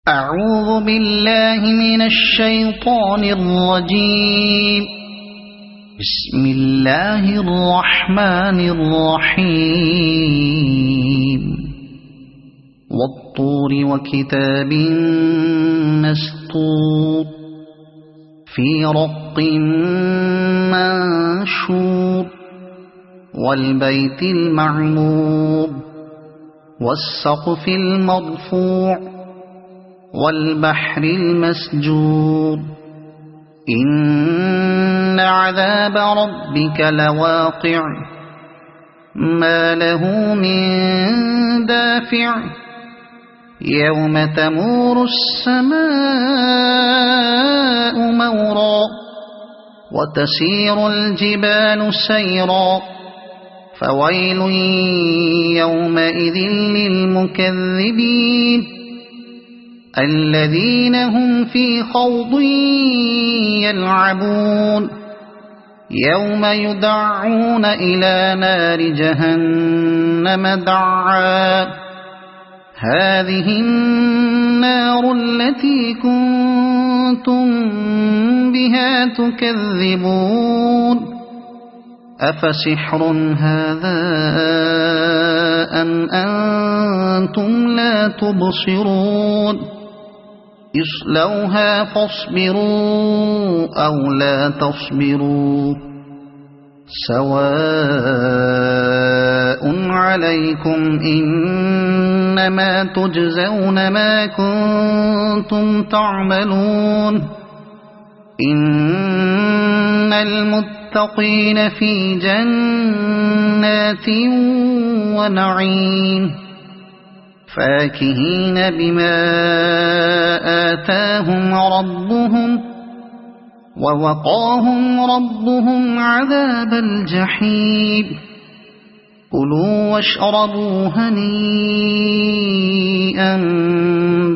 أعوذ بالله من الشيطان الرجيم. بسم الله الرحمن الرحيم. والطور وكتاب مسطور في رق منشور والبيت المعمور والسقف المرفوع والبحر المسجور إن عذاب ربك لواقع ما له من دافع يوم تمور السماء مورا وتسير الجبال سيرا فويل يومئذ للمكذبين الذين هم في خوض يلعبون يوم يدعون إلى نار جهنم دعا هذه النار التي كنتم بها تكذبون أفسحر هذا أم أنتم لا تبصرون اصلوها فاصبروا أو لا تصبروا سواء عليكم إنما تجزون ما كنتم تعملون إن المتقين في جنات ونعيم فاكهين بما آتاهم ربهم ووقاهم ربهم عذاب الجحيم كلوا واشربوا هنيئا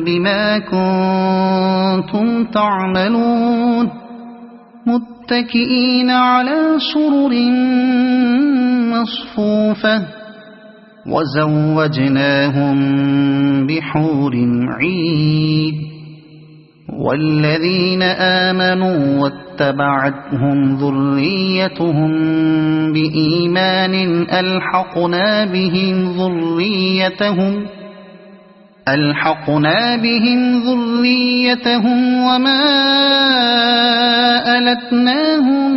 بما كنتم تعملون متكئين على سرر مصفوفة وزوجناهم بحور عين والذين آمنوا واتبعتهم ذريتهم بإيمان ألحقنا بهم ذريتهم وما ألتناهم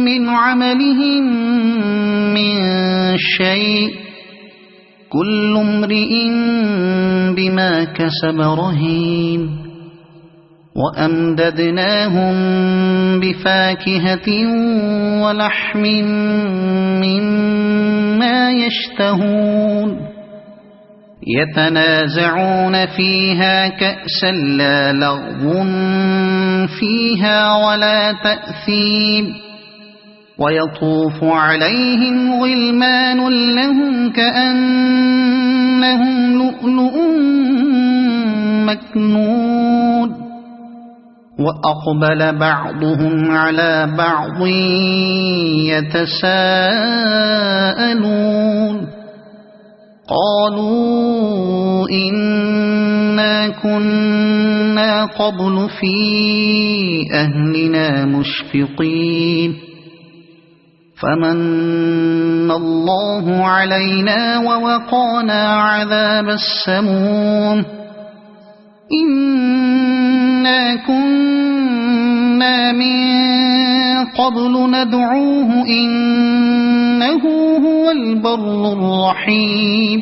من عملهم من شيء كل امرئ بما كسب رهين وأمددناهم بفاكهة ولحم مما يشتهون يتنازعون فيها كأسا لا لغو فيها ولا تأثيم ويطوف عليهم غلمان لهم كأنهم لؤلؤ مكنون وأقبل بعضهم على بعض يتساءلون قالوا إنا كنا قبل في أهلنا مشفقين فمن الله علينا ووقانا عذاب السموم إنا كنا من قبل ندعوه إنه هو البر الرحيم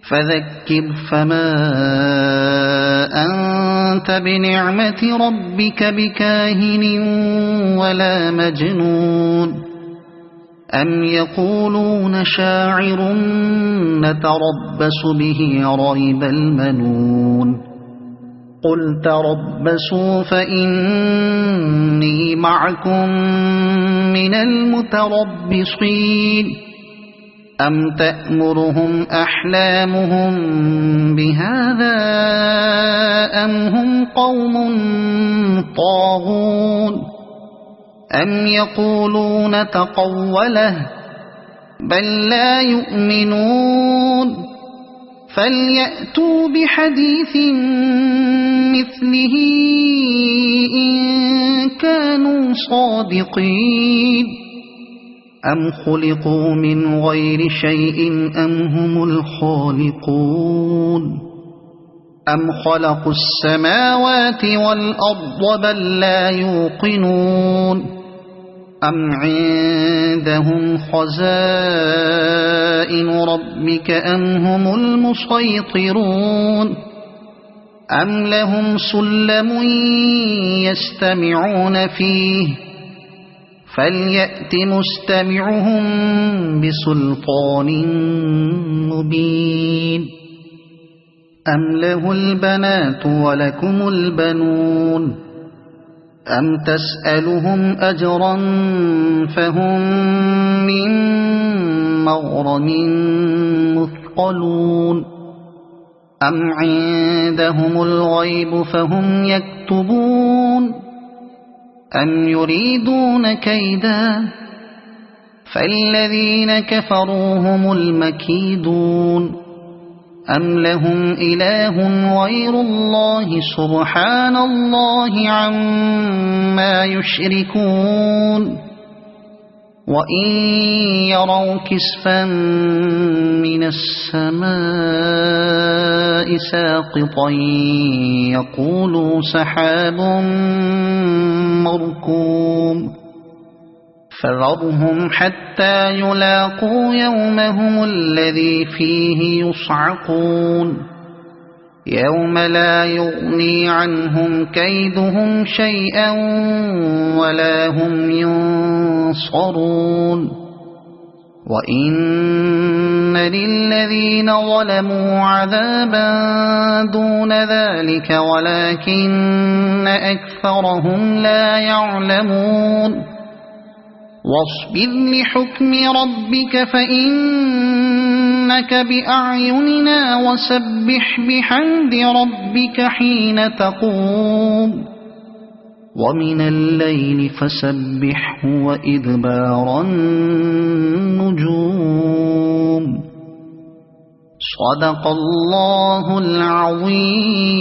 فذكر فما أنت بنعمة ربك بكاهن ولا مجنون أم يقولون شاعر نتربص به ريب المنون قل تربصوا فإني معكم من المتربصين أم تأمرهم أحلامهم بهذا أم هم قوم طاغون أم يقولون تقوله بل لا يؤمنون فليأتوا بحديث مثله إن كانوا صادقين أم خلقوا من غير شيء أم هم الخالقون أم خلقوا السماوات والأرض بل لا يوقنون أم عندهم خزائن ربك أم هم المسيطرون أم لهم سلم يستمعون فيه فليأت مستمعهم بسلطان مبين أم له البنات ولكم البنون أم تسألهم أجرا فهم من مغرم مثقلون أم عندهم الغيب فهم يكتبون أم يريدون كيدا فالذين كفروا هم المكيدون أم لهم إله غير الله سبحان الله عما يشركون وإن يروا كسفا من السماء ساقطا يقولوا سحاب مركوم فذرهم حتى يلاقوا يومهم الذي فيه يصعقون يوم لا يغني عنهم كيدهم شيئا ولا هم ينصرون وإن للذين ظلموا عذابا دون ذلك ولكن أكثرهم لا يعلمون واصبر لحكم ربك فإنك بأعيننا وسبح بحمد ربك حين تقوم ومن الليل فسبحه وإدبار النجوم صدق الله العظيم.